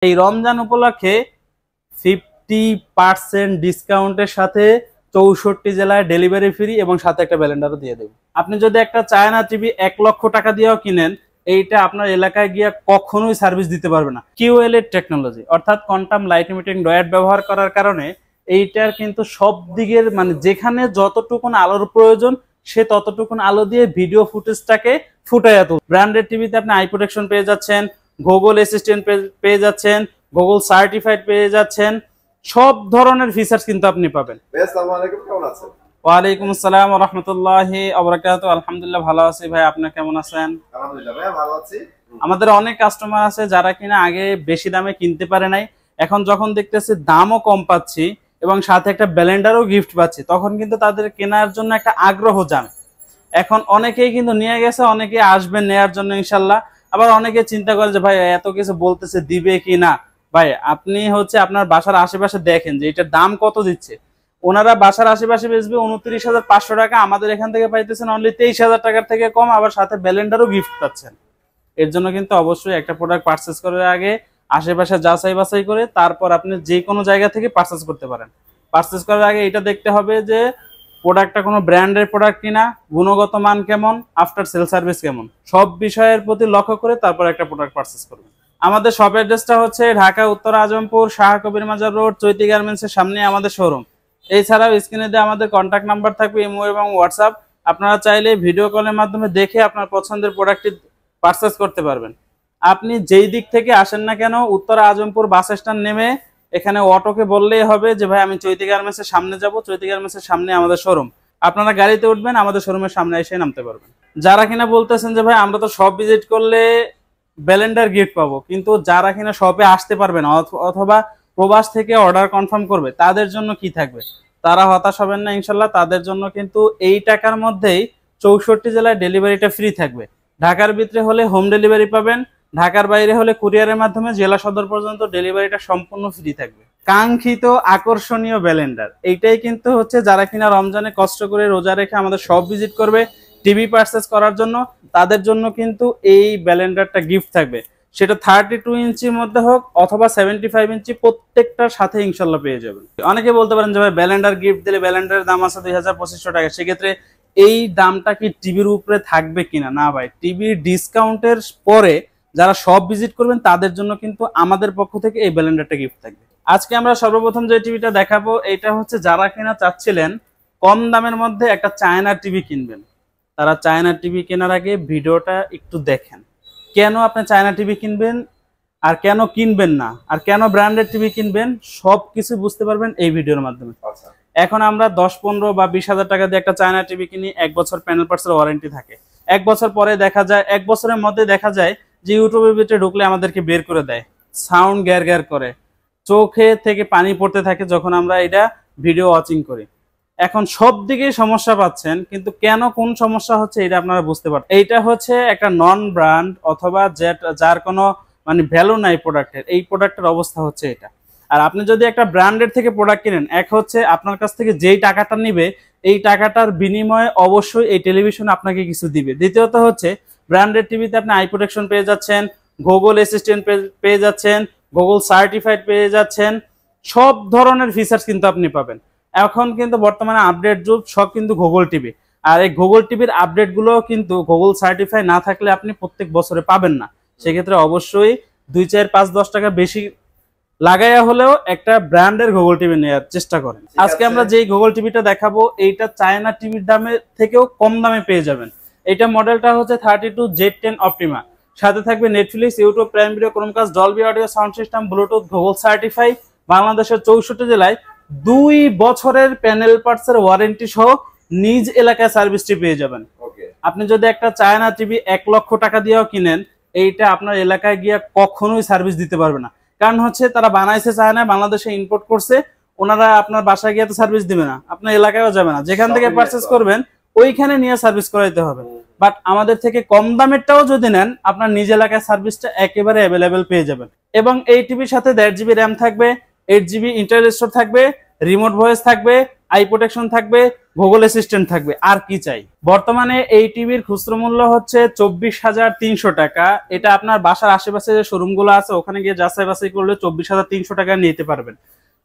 এই রমজান উপলক্ষে 50% ডিসকাউন্টের সাথে 64 জেলায় ডেলিভারি ফ্রি এবং সাথে একটা ব্যালেন্ডারও দিয়ে দেব। আপনি যদি একটা চায়না টিভি 1 লক্ষ টাকা দিয়েও কিনেন, এইটা আপনার এলাকায় গিয়ে কখনোই সার্ভিস দিতে পারবে না। কিউএল এর টেকনোলজি অর্থাৎ কোয়ান্টাম লাইট ইমিটিং ডায়োড ব্যবহার করার কারণে এইটার কিন্তু সব দিকের মানে যেখানে যতটুকুন আলোর প্রয়োজন সে ততটুকুন আলো দিয়ে ভিডিও ফুটেজটাকে ফুটাইয়া তুলবে। ব্র্যান্ডেড টিভিতে আপনি আই প্রোটেকশন পেয়ে যাচ্ছেন, গুগল অ্যাসিস্ট্যান্ট পেয়ে যাচ্ছেন, গুগল সার্টিফাইড পেয়ে যাচ্ছেন, সব ধরনের ফিচার্স কিন্তু আপনি পাবেন। আসসালামু আলাইকুম, কেমন আছেন? ওয়ালাইকুম আসসালাম ওয়া রাহমাতুল্লাহি ওয়া বারাকাতুহু। আলহামদুলিল্লাহ ভালো আছি ভাই, আপনি কেমন আছেন? আলহামদুলিল্লাহ ভাই ভালো আছি। আমাদের অনেক কাস্টমার আছে যারা কিনা আগে বেশি দামে কিনতে পারে নাই, এখন যখন দেখতেছে দামও কম পাচ্ছি এবং সাথে একটা ব্লেন্ডারও গিফট পাচ্ছি, তখন কিন্তু তাদের কেনার জন্য একটা আগ্রহ জানে। এখন অনেকেই কিন্তু নিয়ে গেছে, অনেকেই আসবেন নেয়ার জন্য ইনশাল্লাহ। আবার অনেকে চিন্তা করে যে ভাই এত কিছু বলতেছে দিবে কি না। ভাই আপনি হচ্ছে আপনার বাসার আশেপাশে দেখেন যে এটার দাম কত দিচ্ছে। ওনারা বাসার আশেপাশে বেচবে 29,500 টাকা, আমাদের এখান থেকে পাইতেছেন অনলি 23,000 টাকার থেকে কম, আবার সাথে ব্লেন্ডারও গিফট পাচ্ছেন। এর জন্য কিন্তু অবশ্যই একটা প্রোডাক্ট পারচেস করার আগে আশেপাশে যাচাই বাছাই করে তারপর আপনি যে কোনো জায়গা থেকে পারচেস করতে পারেন। পারচেস করার আগে এটা দেখতে হবে যে প্রোডাক্টটা কোনো ব্র্যান্ডের প্রোডাক্ট কিনা, গুণগত মান কেমন, আফটার সেল সার্ভিস কেমন, সব বিষয়ের প্রতি লক্ষ্য করে তারপর একটা প্রোডাক্ট পারচেস করবেন। আমাদের শপ অ্যাড্রেসটা হচ্ছে ঢাকা উত্তর আজমপুর শাহ কবির মাজার রোড, চৈতি গার্মেন্টসের সামনে আমাদের শোরুম। এছাড়াও স্ক্রিনে দিয়ে আমাদের কন্ট্যাক্ট নাম্বার থাকবে, ইমো এবং হোয়াটসঅ্যাপ। আপনারা চাইলে ভিডিও কলের মাধ্যমে দেখে আপনার পছন্দের প্রোডাক্টটি পারচেস করতে পারবেন। আপনি যেই দিক থেকে আসেন না কেন, উত্তর আজমপুর বাস স্ট্যান্ড নেমে এখানে অটোকে বললেই হবে যে ভাই আমি চৈতি গার্মেন্টসের সামনে যাব, চৈতি গার্মেন্টসের সামনে আমাদের শোরুম। আপনারা গাড়িতে উঠবেন, আমাদের শোরুমের সামনে এসে নামতে পারবেন। যারা কিনা বলতেছেন যে ভাই আমরা তো সব ভিজিট করলে ব্লেন্ডার গিফট পাবো, কিন্তু যারা কিনা শপে আসতে পারবে না অথবা প্রবাস থেকে অর্ডার কনফার্ম করবে, তাদের জন্য কি থাকবে? তারা হতাশ হবেন না ইনশাল্লাহ। তাদের জন্য কিন্তু এই টাকার মধ্যেই 64 জেলায় ডেলিভারিটা ফ্রি থাকবে। ঢাকার ভিতরে হলে হোম ডেলিভারি পাবেন, ঢাকার বাইরে হলে কুরিয়ারের মাধ্যমে জেলা সদর পর্যন্ত ডেলিভারিটা সম্পূর্ণ ফ্রি থাকবে। কাঙ্ক্ষিত আকর্ষণীয় ব্লেন্ডার এইটাই কিন্তু হচ্ছে যারা কিনা রমজানে কষ্ট করে রোজা রেখে আমাদের সব ভিজিট করবে টিভি পারচেস করার জন্য, তাদের জন্য কিন্তু এই ব্লেন্ডারটা গিফট থাকবে। সেটা 32 ইঞ্চির মধ্যে হোক অথবা 75 ইঞ্চি, প্রত্যেকটার সাথে ইনশাল্লাহ পেয়ে যাবেন। অনেকে বলতে পারেন যে ভাই ব্লেন্ডার গিফট দিলে ব্লেন্ডারের দাম আছে 2,500 টাকা, সেক্ষেত্রে এই দামটা কি টিভির উপরে থাকবে কিনা? না ভাই, টিভির ডিসকাউন্টের পরে যারা সব ভিজিট করবেন তাদের জন্য কিন্তু আমাদের পক্ষ থেকে এই ব্লেন্ডারটা গিফট থাকবে। আজকে আমরা সর্বপ্রথম যে টিভিটা দেখাবো এটা হচ্ছে যারা কিনা চাচ্ছিলেন কম দামের মধ্যে একটা চায়না টিভি কিনবেন, তারা চায়না টিভি কেনার আগে ভিডিওটা একটু দেখেন। কেন আপনি চায়না টিভি কিনবেন আর কেন কিনবেন না, আর কেন ব্র্যান্ডেড টিভি কিনবেন, সবকিছু বুঝতে পারবেন এই ভিডিওর মাধ্যমে। এখন আমরা 10, 15 বা 20,000 টাকা দিয়ে একটা চায়না টিভি কিনি, 1 বছর প্যানেল পার্টসের ওয়ারেন্টি থাকে। 1 বছর পরে দেখা যায়, 1 বছরের মধ্যে দেখা যায় যে ইউটিউবের ভিতরে ঢুকলে আমাদেরকে বের করে দেয়, সাউন্ড গ্যার গ্যার করে, চোখে থেকে পানি পড়তে থাকে যখন আমরা এটা ভিডিও ওয়াচিং করি। এখন সব দিকেই সমস্যা পাচ্ছেন, কিন্তু কেন কোন সমস্যা হচ্ছে এটা আপনারা বুঝতে পারছেন। এইটা হচ্ছে একটা নন ব্র্যান্ড অথবা যার কোনো মানে ভ্যালু নাই প্রোডাক্টের, এই প্রোডাক্টের অবস্থা হচ্ছে এটা। আর আপনি যদি একটা ব্র্যান্ডের থেকে প্রোডাক্ট কিনেন, এক হচ্ছে আপনার কাছ থেকে যেই টাকাটা নিবে এই টাকাটার বিনিময়ে অবশ্যই এই টেলিভিশন আপনাকে কিছু দিবে। দ্বিতীয়ত হচ্ছে ব্র্যান্ডেড টিভিতে আপনি আই প্রোটেকশন পেয়ে যাচ্ছেন, গুগল অ্যাসিস্ট্যান্ট পেয়ে যাচ্ছেন, গুগল সার্টিফাইড পেয়ে যাচ্ছেন, সব ধরনের ফিচার্স কিন্তু আপনি পাবেন। এখন কিন্তু বর্তমানে আপডেট যুগ, সব কিন্তু গুগল টিভি। আর এই গুগল টিভির আপডেট গুলো কিন্তু গুগল সার্টিফাই না থাকলে আপনি প্রত্যেক বছরে পাবেন না। সেক্ষেত্রে অবশ্যই 2, 4, 5, 10 টাকা বেশি লাগাইয়া হলেও একটা ব্র্যান্ডের গুগল টিভি নেওয়ার চেষ্টা করেন। আজকে আমরা যেই গুগল টিভিটা দেখাবো এইটা চায়না টিভির দামে থেকেও কম দামে পেয়ে যাবেন। এটা মডেলটা হচ্ছে 32Z10 অপটিমা, সাথে থাকবে Netflix, YouTube, Prime Video, Chromecast, Dolby audio sound system, Bluetooth, Google certify, বাংলাদেশের 64 জেলায় 2 বছরের প্যানেল পার্টসের ওয়ারেন্টি সহ নিজ এলাকায় সার্ভিসটি পেয়ে যাবেন। আপনি যদি একটা চায়না টিভি 1 লক্ষ টাকা দিয়েও কিনেন, এইটা আপনার এলাকায় গিয়ে কখনোই সার্ভিস দিতে পারবে না। কারণ হচ্ছে তারা বানাইছে চায়না, বাংলাদেশে ইম্পোর্ট করছে, ওনারা আপনার বাসায় গিয়ে তো সার্ভিস দিবে না, আপনার এলাকায়ও যাবে না। যেখান থেকে পারচেস করবেন ওইখানে নিয়ে সার্ভিস করাইতে হবে। বাট আমাদের থেকে কম দামেরটাও যদি নেন, আপনার নিজ এলাকায় সার্ভিসটা একেবারে অ্যাভেলেবেল পেয়ে যাবেন। এবং এই টিভির সাথে 1.5 GB র্যাম থাকবে, 8 GB ইন্টারনেট স্টোর থাকবে, রিমোট ভয়েস থাকবে, আই প্রোটেকশন থাকবে, গুগল অ্যাসিস্ট্যান্ট থাকবে, আর কি চাই। বর্তমানে এই টিভির খুচরো মূল্য হচ্ছে 24,300 টাকা। এটা আপনার বাসার আশেপাশে যে শোরুমগুলো আছে ওখানে গিয়ে যাচাই বাছাই করলে 24,300 টাকা নিতে পারবেন।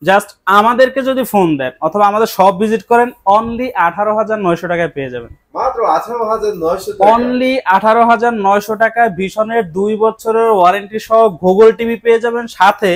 জাস্ট আমাদেরকে যদি ফোন দেন অথবা আমাদের শপ ভিজিট করেন, অনলি 18,900 টাকায় পেয়ে যাবেন। মাত্র 18,900 টাকা। অনলি 18,900 টাকায় ভিশনের 2 বছরের ওয়ারেন্টি সহ গুগল টিভি পেয়ে যাবেন। সাথে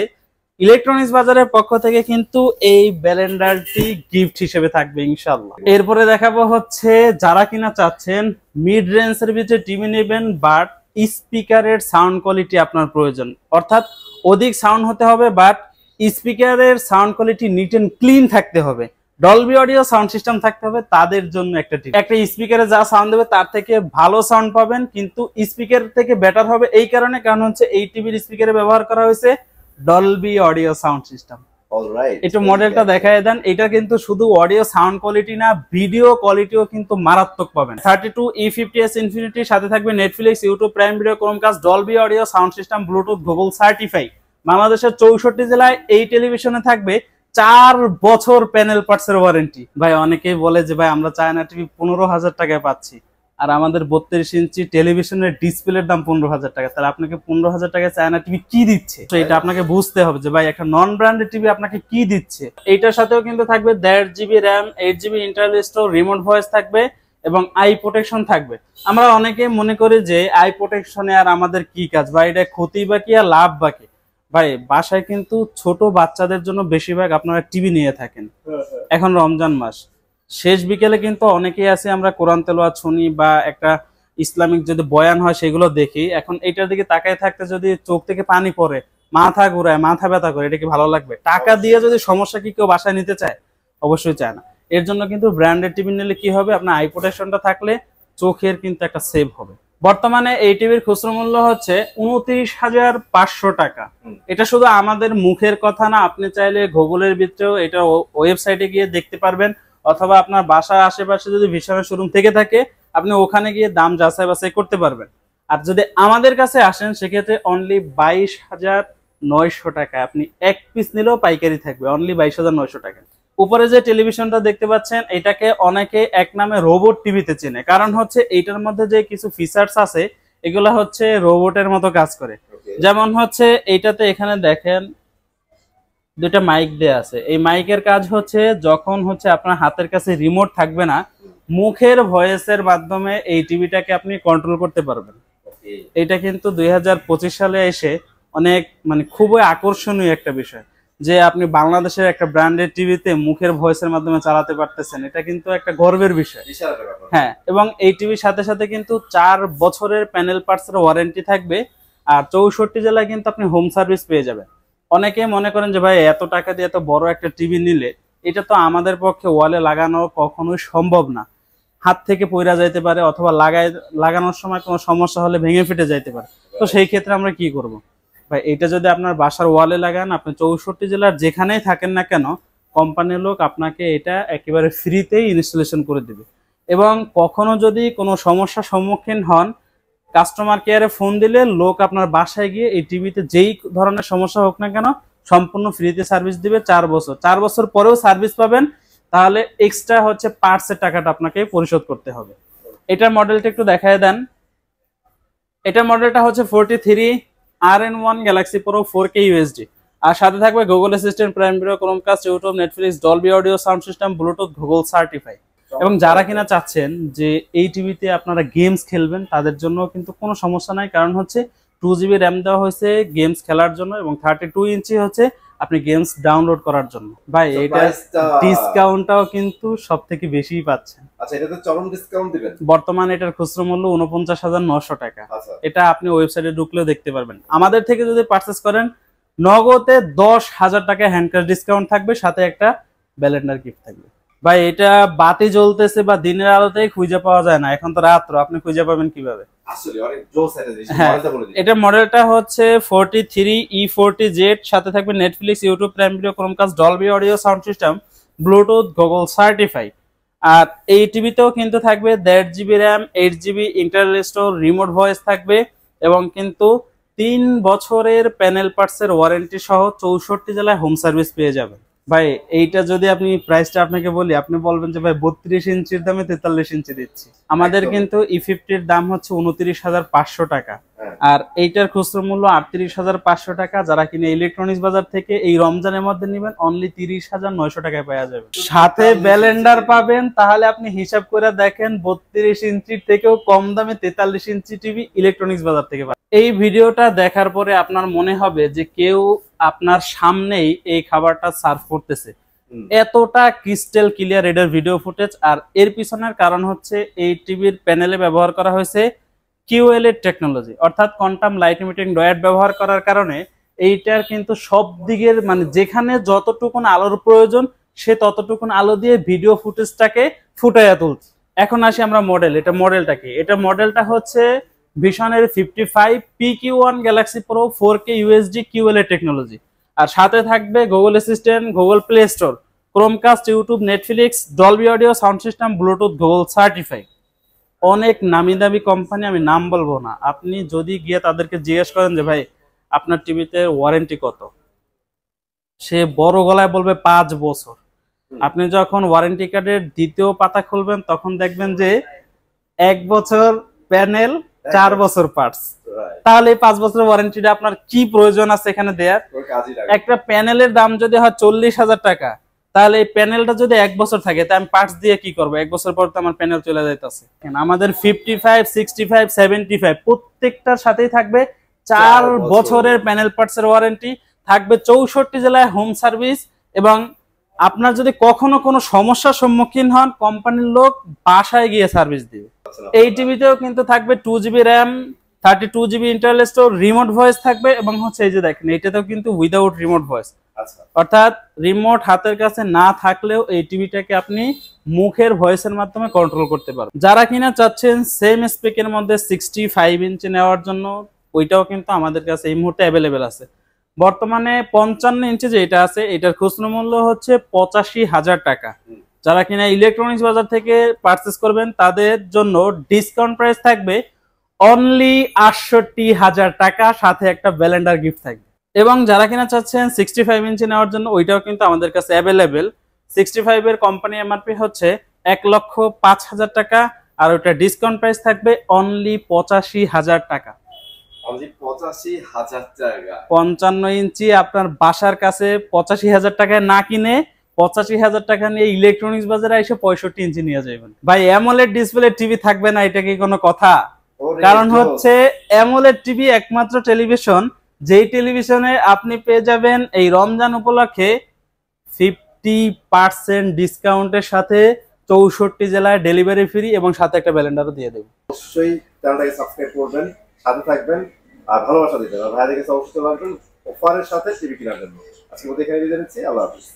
ইলেকট্রনিক্স বাজারের পক্ষ থেকে কিন্তু এই ব্লেন্ডারটি গিফট হিসেবে থাকবে ইনশাআল্লাহ। এরপরে দেখাবো হচ্ছে যারা কিনা চাচ্ছেন মিড রেঞ্জের ভিতরে টিভি নেবেন বাট স্পিকারের সাউন্ড কোয়ালিটি আপনার প্রয়োজন, অর্থাৎ অধিক সাউন্ড হতে হবে বাট স্পিকারের sound quality neat and clean থাকতে হবে, ডলবি অডিও সাউন্ড সিস্টেম থাকতে হবে, তাদের জন্য একটা টিভি। একটা স্পিকারে যা সাউন্ড দেবে তার থেকে ভালো সাউন্ড পাবেন, কিন্তু স্পিকার থেকে বেটার হবে এই কারণে, কারণ হচ্ছে এই টিভির স্পিকারে ব্যবহার করা হয়েছে Dolby audio sound system. Alright, একটু মডেলটা দেখায় দেন। এটা কিন্তু শুধু অডিও সাউন্ড কোয়ালিটি না, ভিডিও কোয়ালিটিও কিন্তু মারাত্মক পাবেন। 32E50s ইনফিনিটি, সাথে থাকবে Netflix, YouTube, Prime Video, Chromecast, Dolby audio sound system, Bluetooth, Google certify. বাংলাদেশের 64 জেলায় এই টেলিভিশনে থাকবে 4 বছর প্যানেল পার্টসের ওয়ারেন্টি। ভাই অনেকেই বলে যে ভাই আমরা চায়না টিভি 15,000 টাকায় পাচ্ছি, আর আমাদের 32 ইঞ্চি টেলিভিশনের ডিসপ্লের দাম 15,000 টাকা, তাহলে আপনাকে 15,000 টাকায় চায়না টিভি কি দিচ্ছে? তো এটা আপনাকে বুঝতে হবে যে ভাই একটা নন ব্র্যান্ডেড টিভি আপনাকে কি দিচ্ছে। এইটার সাথেও কিন্তু থাকবে 1.5 GB RAM, 8 GB internal store, remote voice থাকবে এবং আই প্রোটেকশন থাকবে। আমরা অনেকে মনে করি যে আই প্রোটেকশনে আর আমাদের কি কাজ, বা এটা ক্ষতি বা কি আর লাভ বা কি। ভাই বাসায় কিন্তু ছোট বাচ্চাদের জন্য বেশিরভাগ আপনারা টিভি নিয়ে থাকেন। এখন রমজান মাস শেষ বিকেলে কিন্তু অনেকেই আছে আমরা কোরআন তেলাওয়াত শুনি বা একটা ইসলামিক যদি বয়ান হয় সেগুলো দেখি। এখন এইটার দিকে তাকায় থাকতে যদি চোখ থেকে পানি পড়ে, মাথা ঘুরায়, মাথা ব্যথা করে, এটা কি ভালো লাগবে? টাকা দিয়ে যদি সমস্যা কি কেউ বাসায় নিতে চায়? অবশ্যই চায় না। এর জন্য কিন্তু ব্র্যান্ডেড টিভি নিলে কি হবে, আপনার আই প্রোটেকশনটা থাকলে চোখের কিন্তু একটা সেভ হবে। বর্তমানে এই টিভির খুচরো মূল্য হচ্ছে 29,500 টাকা। এটা শুধু আমাদের মুখের কথা না, আপনি চাইলে গুগলের ভিতরেও এটা ওয়েবসাইটে গিয়ে দেখতে পারবেন, অথবা আপনার বাসার আশেপাশে যদি ভিশনের শোরুম থেকে থাকে আপনি ওখানে গিয়ে দাম যাচাই বাছাই করতে পারবেন। আর যদি আমাদের কাছে আসেন সেক্ষেত্রে অনলি 22,900 টাকায় আপনি এক পিস নিলেও পাইকারি থাকবে, অনলি 22,900 টাকা। উপরে যে টেলিভিশনটা দেখতে পাচ্ছেন এটাকে অনেকে এক নামে রোবট টিভিতে চেনে, কারণ হচ্ছে এইটার মধ্যে যে কিছু ফিচার্স আছে এগুলো হচ্ছে রোবটের মতো কাজ করে। যেমন হচ্ছে এইটাতে এখানে দেখেন দুইটা মাইক দেয়া আছে। এই মাইকের কাজ হচ্ছে যখন হচ্ছে আপনার হাতের কাছে রিমোট থাকবে না, মুখের ভয়েসের মাধ্যমে এই টিভিটাকে আপনি কন্ট্রোল করতে পারবেন। এটা কিন্তু 2025 সালে এসে অনেক মানে খুবই আকর্ষণীয় একটা বিষয় যে আপনি বাংলাদেশের একটা ব্র্যান্ডেড টিভিতে মুখের ভয়েসের মাধ্যমে চালাতে পারতেছেন, এটা কিন্তু একটা গর্বের বিষয়। হ্যাঁ, এবং এই টিভির সাথে সাথে কিন্তু 4 বছরের প্যানেল পার্টসের ওয়ারেন্টি থাকবে, আর 64 জেলায় কিন্তু আপনি হোম সার্ভিস পেয়ে যাবেন। অনেকে মনে করেন যে ভাই এত টাকা দিয়ে এত বড় একটা টিভি নিলে এটা তো আমাদের পক্ষে ওয়ালে লাগানো কখনোই সম্ভব না, হাত থেকে পড়া যাইতে পারে, অথবা লাগানোর সময় কোনো সমস্যা হলে ভেঙে ফেটে যাইতে পারে। তো সেই ক্ষেত্রে আমরা কি করব? ভাই এটা যদি আপনার বাসার ওয়ালে লাগান, আপনি 64 জেলার যেখানেই থাকেন না কেন কোম্পানির লোক আপনাকে এটা একেবারে ফ্রিতেই ইনস্টলেশন করে দিবে। এবং কখনো যদি কোনো সমস্যার সম্মুখীন হন, কাস্টমার কেয়ারে ফোন দিলে লোক আপনার বাসায় গিয়ে এই টিভিতে যেই ধরনের সমস্যা হোক না কেন সম্পূর্ণ ফ্রিতে সার্ভিস দিবে 4 বছর। 4 বছর পরেও সার্ভিস পাবেন, তাহলে এক্সট্রা হচ্ছে পার্টসের টাকাটা আপনাকে পরিশোধ করতে হবে। এটার মডেলটা একটু দেখায় দেন। এটার মডেলটা হচ্ছে 43RN1 Galaxy pro 4K UHD, আর সাথে থাকবে Google assistant, prime Video, Chromecast, YouTube, Netflix, Dolby audio sound system, Bluetooth, Google certify. এবং যারা কিনা চাচ্ছেন যে এই টিভিতে আপনারা গেমস খেলবেন তাদের জন্য কিন্তু কোনো সমস্যা নাই, কারণ হচ্ছে 2 GB র্যাম দেওয়া হয়েছে গেমস খেলার জন্য, এবং 32 ইঞ্চি হচ্ছে আপনি গেমস ডাউনলোড করার জন্য। ভাই এটা ডিসকাউন্টটাও কিন্তু সব থেকে বেশিই পাচ্ছেন। আচ্ছা, এটাতে চরম ডিসকাউন্ট দিবেন? বর্তমানে এটার খুচরো মূল্য 49,900 টাকা। আচ্ছা, এটা আপনি ওয়েবসাইটে ঢুকলেও দেখতে পারবেন। আমাদের থেকে যদি পারচেস করেন নগদে 10,000 টাকা হ্যান্ড ক্যাশ ডিসকাউন্ট থাকবে, সাথে একটা ব্যালেন্ডার গিফট থাকবে। ভাই এটা বাতি জ্বলতেছে বা দিনের আলোতেই খুঁজে পাওয়া যায় না, এখন তো রাত্র, আপনি খুঁজে পাবেন কিভাবে? আসলে অনেক জোস একটা জিনিস। হ্যাঁ, মডেলটা বলে দিন। এটা মডেলটা হচ্ছে 43E40Z, সাথে থাকবে Netflix, YouTube, Prime Video, Chromecast, Dolby audio sound system, Bluetooth, Google certify. আর এই টিভিতেও কিন্তু থাকবে 1.5 GB RAM, 8 GB internal store, remote voice থাকবে, এবং কিন্তু 3 বছরের প্যানেল পার্টসের ওয়ারেন্টি সহ 64 জেলায় হোম সার্ভিস পেয়ে যাবেন। ভাই এইটা যদি আপনি প্রাইসটা আপনাকে বলি, আপনি বলবেন যে ভাই 32 ইঞ্চির দামে 43 ইঞ্চি দিচ্ছি। আমাদের একদম। কিন্তু E50 টার দাম হচ্ছে 29,500 টাকা, হ্যাঁ। আর এইটার খুচরো মূল্য 38,500 টাকা। যারা কিনে ইলেকট্রনিক্স বাজার থেকে এই রমজানের মধ্যে নেবেন অনলি 30,900 টাকায় পাওয়া যাবে। সাথে 43 ব্যালেন্ডার ইঞ্চি। পাবেন, তাহলে আপনি হিসাব করে দেখেন 32 ইঞ্চির থেকেও কম দামে 43 ইঞ্চি টিভি ইলেকট্রনিক্স বাজার থেকে পাবেন। এই ভিডিওটা দেখার পরে আপনার মনে হবে যে কেউ আপনার সামনেই এই খাবারটা সার্ভ করতেছে, হুম। এতটা ক্রিস্টাল ক্লিয়ার এটার ভিডিও ফুটেজ। আর এর পিছনের কারণ হচ্ছে এই টিভির প্যানেলে ব্যবহার করা হয়েছে QL এর টেকনোলজি, অর্থাৎ কোয়ান্টাম লাইট ইমিটিং ডায়োড ব্যবহার করার কারণে এইটার কিন্তু সব দিকের মানে যেখানে যতটুকুন আলোর প্রয়োজন সে ততটুকুন আলো দিয়ে ভিডিও ফুটেজটাকে ফুটাইয়া তুলছে। এখন আসি আমরা মডেল, এটা মডেলটা কি? এটা মডেলটা হচ্ছে ভিশনের 55 PQ1 Galaxy pro 4K UHD QL এর টেকনোলজি, আর সাথে থাকবে Google assistant, Google play store, Chromecast, YouTube, Netflix, Dolby audio, sound system, Bluetooth, Google certify. অনেক নামি দামি কোম্পানি, আমি নাম বলবো না। আপনি যদি গিয়ে তাদেরকে জিজ্ঞেস করেন যে ভাই আপনার টিভিতে ওয়ারেন্টি কত, সে বড় গলায় বলবে 5 বছর। আপনি যখন ওয়ারেন্টি কার্ডের দ্বিতীয় পাতা খুলবেন তখন দেখবেন যে 1 বছর প্যানেল, 4 বছর পার্টস। Right. তাহলে এই 5 বছরের ওয়ারেন্টিটা আপনার কি প্রয়োজন আছে এখানে দেয়ার? ওর কাজই লাগে। একটা প্যানেলের দাম যদি হয় 40,000 টাকা, তাহলে এই প্যানেলটা যদি 1 বছর থাকে তা আমি পার্টস দিয়ে কি করবো? 1 বছর পর তো আমার প্যানেল চলে যাইতেছে। আমাদের 55, 65, 75 প্রত্যেকটার সাথেই থাকবে 4 4 বছরের প্যানেল পার্টসের ওয়ারেন্টি, থাকবে 64 জেলায় হোম সার্ভিস, এবং আপনার যদি কখনো কোনো সমস্যার সম্মুখীন হন কোম্পানির লোক বাসায় গিয়ে সার্ভিস দিবে। এই টিভিতেও কিন্তু থাকবে 2GB RAM, 32GB internal store, remote voice থাকবে, এবং হচ্ছে এই যে দেখেন এটাতেও কিন্তু উইদাউট রিমোট ভয়েস, আচ্ছা। অর্থাৎ রিমোট হাতের কাছে না থাকলেও এই টিভিটাকে আপনি মুখের ভয়েসের মাধ্যমে কন্ট্রোল করতে পারবেন। যারা কিনা চাচ্ছেন সেম স্পেকের মধ্যে 65 ইঞ্চি নেওয়ার জন্য, ওইটাও কিন্তু আমাদের কাছে এই মুহূর্তে অ্যাভেলেবেল আছে। বর্তমানে 55 ইঞ্চি যেটা আছে এটার খুচরো মূল্য হচ্ছে 85,000 টাকা। যারা কিনা ইলেকট্রনিক্স বাজার থেকে পারচেস করবেন তাদের জন্য ডিসকাউন্ট প্রাইস থাকবে অনলি 68,000 টাকা, সাথে একটা ব্যালেন্ডার গিফট থাকবে। এবং যারা কিনা চাচ্ছেন 65 ইঞ্চি নেওয়ার জন্য, ওইটাও কিন্তু আমাদের কাছে অ্যাভেলেবেল। 65 এর কোম্পানি এমআরপি হচ্ছে 1,05,000 টাকা, আর ওইটা ডিসকাউন্ট প্রাইস থাকবে অনলি 85,000 টাকা। অনলি 85,000 টাকা। 55 ইঞ্চি আপনার বাসার কাছে 85,000 টাকায় না কিনে 85,000 টাকা নিয়ে ইলেকট্রনিক্স বাজারে এসে 65 ইঞ্চি নিয়ে যাবেন। ভাই অ্যামোলেড ডিসপ্লে টিভি থাকবে না, এটা কি কোনো কথা? ওরে কারণ জোস। হচ্ছে অ্যামোলেড টিভি একমাত্র টেলিভিশন যেই টেলিভিশনে আপনি পেয়ে যাবেন এই রমজান উপলক্ষে 50% ডিসকাউন্টের সাথে 64 জেলায় ডেলিভারি ফ্রি, এবং সাথে একটা ব্যালেন্ডারও দিয়ে দেব। অবশ্যই চ্যানেলটাকে সাবস্ক্রাইব করবেন, সাথে থাকবেন, আর ভালোবাসা দিবেন, আর ভাইয়াদেরকে অবশ্যই লাগবেন অফারের সাথে টিভি কেনার জন্য। আজকে মধ্যে এখানে বিদায় নিচ্ছি। আল্লাহ হাফিজ।